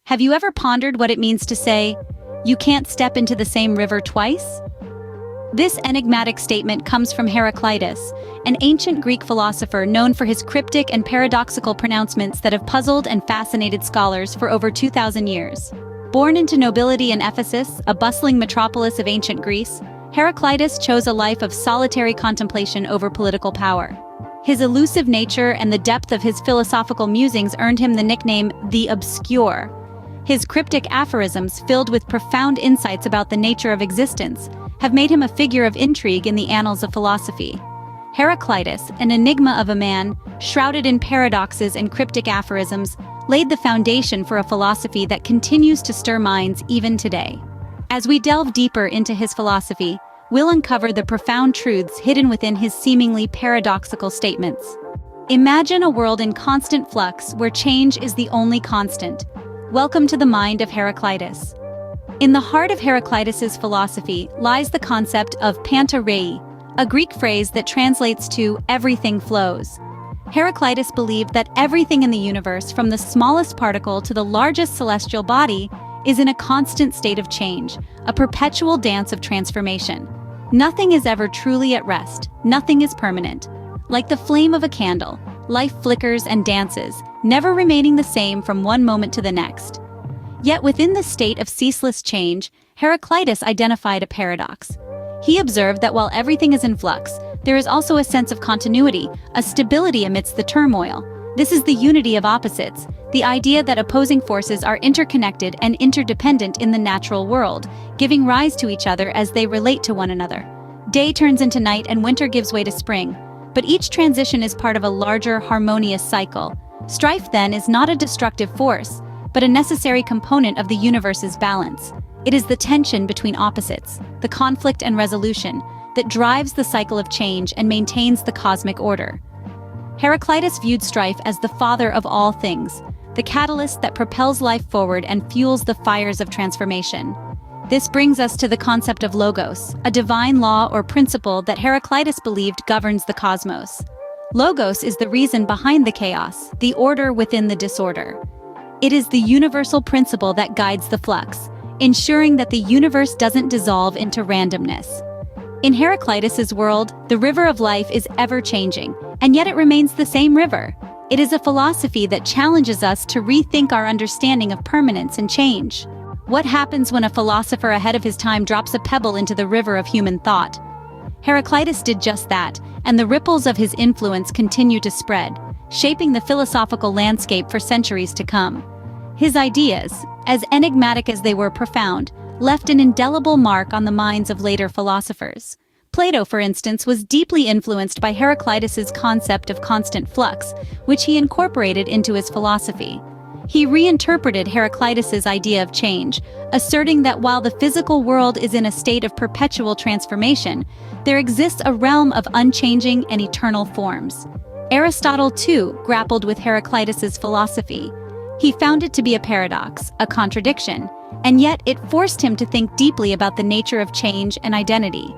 Have you ever pondered what it means to say, "You can't step into the same river twice"? This enigmatic statement comes from Heraclitus, an ancient Greek philosopher known for his cryptic and paradoxical pronouncements that have puzzled and fascinated scholars for over 2,000 years. Born into nobility in Ephesus, a bustling metropolis of ancient Greece, Heraclitus chose a life of solitary contemplation over political power. His elusive nature and the depth of his philosophical musings earned him the nickname the Obscure. His cryptic aphorisms, filled with profound insights about the nature of existence, have made him a figure of intrigue in the annals of philosophy. Heraclitus, an enigma of a man, shrouded in paradoxes and cryptic aphorisms, laid the foundation for a philosophy that continues to stir minds even today. As we delve deeper into his philosophy, we'll uncover the profound truths hidden within his seemingly paradoxical statements. Imagine a world in constant flux where change is the only constant. Welcome to the mind of Heraclitus. In the heart of Heraclitus's philosophy lies the concept of pantarei, a Greek phrase that translates to "everything flows." Heraclitus believed that everything in the universe, from the smallest particle to the largest celestial body, is in a constant state of change, a perpetual dance of transformation. Nothing is ever truly at rest, nothing is permanent. Like the flame of a candle, life flickers and dances, never remaining the same from one moment to the next. Yet within this state of ceaseless change, Heraclitus identified a paradox. He observed that while everything is in flux, there is also a sense of continuity, a stability amidst the turmoil. This is the unity of opposites, the idea that opposing forces are interconnected and interdependent in the natural world, giving rise to each other as they relate to one another. Day turns into night and winter gives way to spring, but each transition is part of a larger, harmonious cycle. Strife, then, is not a destructive force, but a necessary component of the universe's balance. It is the tension between opposites, the conflict and resolution, that drives the cycle of change and maintains the cosmic order. Heraclitus viewed strife as the father of all things, the catalyst that propels life forward and fuels the fires of transformation. This brings us to the concept of logos, a divine law or principle that Heraclitus believed governs the cosmos. Logos is the reason behind the chaos, the order within the disorder. It is the universal principle that guides the flux, ensuring that the universe doesn't dissolve into randomness. In Heraclitus's world, the river of life is ever-changing, and yet it remains the same river. It is a philosophy that challenges us to rethink our understanding of permanence and change. What happens when a philosopher ahead of his time drops a pebble into the river of human thought? Heraclitus did just that, and the ripples of his influence continue to spread, shaping the philosophical landscape for centuries to come. His ideas, as enigmatic as they were profound, left an indelible mark on the minds of later philosophers. Plato, for instance, was deeply influenced by Heraclitus's concept of constant flux, which he incorporated into his philosophy. He reinterpreted Heraclitus's idea of change, asserting that while the physical world is in a state of perpetual transformation, there exists a realm of unchanging and eternal forms. Aristotle, too, grappled with Heraclitus's philosophy. He found it to be a paradox, a contradiction, and yet it forced him to think deeply about the nature of change and identity.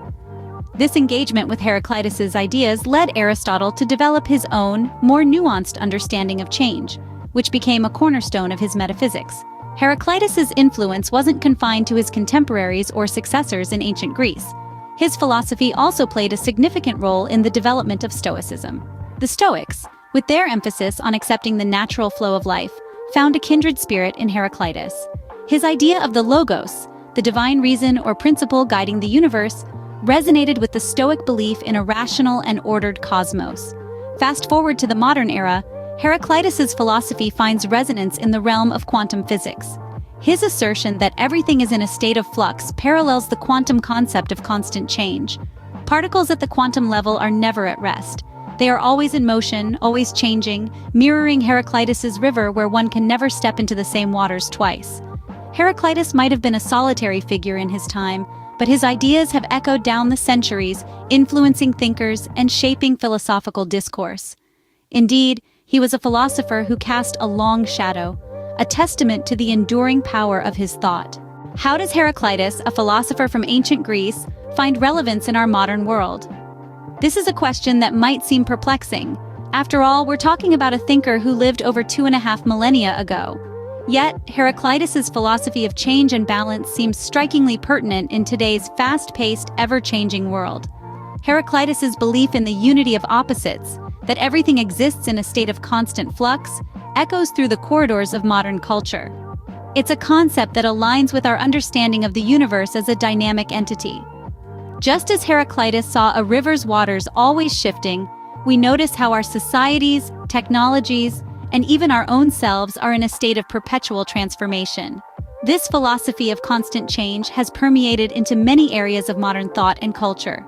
This engagement with Heraclitus's ideas led Aristotle to develop his own, more nuanced understanding of change, which became a cornerstone of his metaphysics. Heraclitus's influence wasn't confined to his contemporaries or successors in ancient Greece. His philosophy also played a significant role in the development of Stoicism. The Stoics, with their emphasis on accepting the natural flow of life, found a kindred spirit in Heraclitus. His idea of the logos, the divine reason or principle guiding the universe, resonated with the Stoic belief in a rational and ordered cosmos. Fast forward to the modern era, Heraclitus's philosophy finds resonance in the realm of quantum physics. His assertion that everything is in a state of flux parallels the quantum concept of constant change. Particles at the quantum level are never at rest. They are always in motion, always changing, mirroring Heraclitus's river where one can never step into the same waters twice. Heraclitus might have been a solitary figure in his time, but his ideas have echoed down the centuries, influencing thinkers and shaping philosophical discourse. Indeed, he was a philosopher who cast a long shadow, a testament to the enduring power of his thought. How does Heraclitus, a philosopher from ancient Greece, find relevance in our modern world? This is a question that might seem perplexing. After all, we're talking about a thinker who lived over 2.5 millennia ago. Yet, Heraclitus's philosophy of change and balance seems strikingly pertinent in today's fast-paced, ever-changing world. Heraclitus's belief in the unity of opposites, that everything exists in a state of constant flux, echoes through the corridors of modern culture. It's a concept that aligns with our understanding of the universe as a dynamic entity. Just as Heraclitus saw a river's waters always shifting, we notice how our societies, technologies, and even our own selves are in a state of perpetual transformation. This philosophy of constant change has permeated into many areas of modern thought and culture.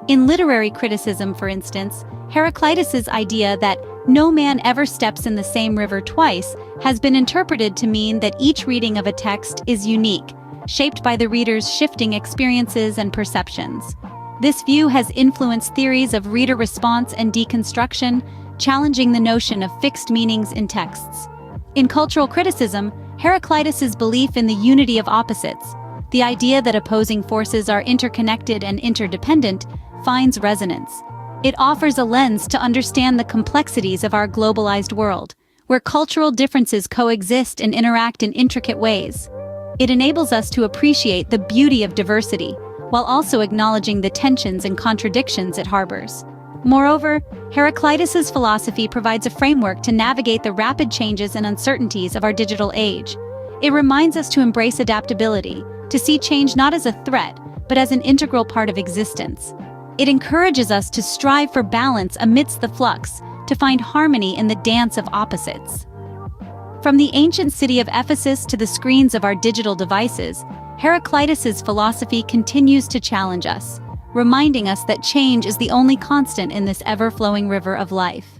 In literary criticism, for instance, Heraclitus's idea that no man ever steps in the same river twice has been interpreted to mean that each reading of a text is unique, shaped by the reader's shifting experiences and perceptions. This view has influenced theories of reader response and deconstruction, challenging the notion of fixed meanings in texts. In cultural criticism, Heraclitus's belief in the unity of opposites, the idea that opposing forces are interconnected and interdependent, finds resonance. It offers a lens to understand the complexities of our globalized world, where cultural differences coexist and interact in intricate ways. It enables us to appreciate the beauty of diversity, while also acknowledging the tensions and contradictions it harbors. Moreover, Heraclitus's philosophy provides a framework to navigate the rapid changes and uncertainties of our digital age. It reminds us to embrace adaptability, to see change not as a threat, but as an integral part of existence. It encourages us to strive for balance amidst the flux, to find harmony in the dance of opposites. From the ancient city of Ephesus to the screens of our digital devices, Heraclitus's philosophy continues to challenge us, reminding us that change is the only constant in this ever-flowing river of life.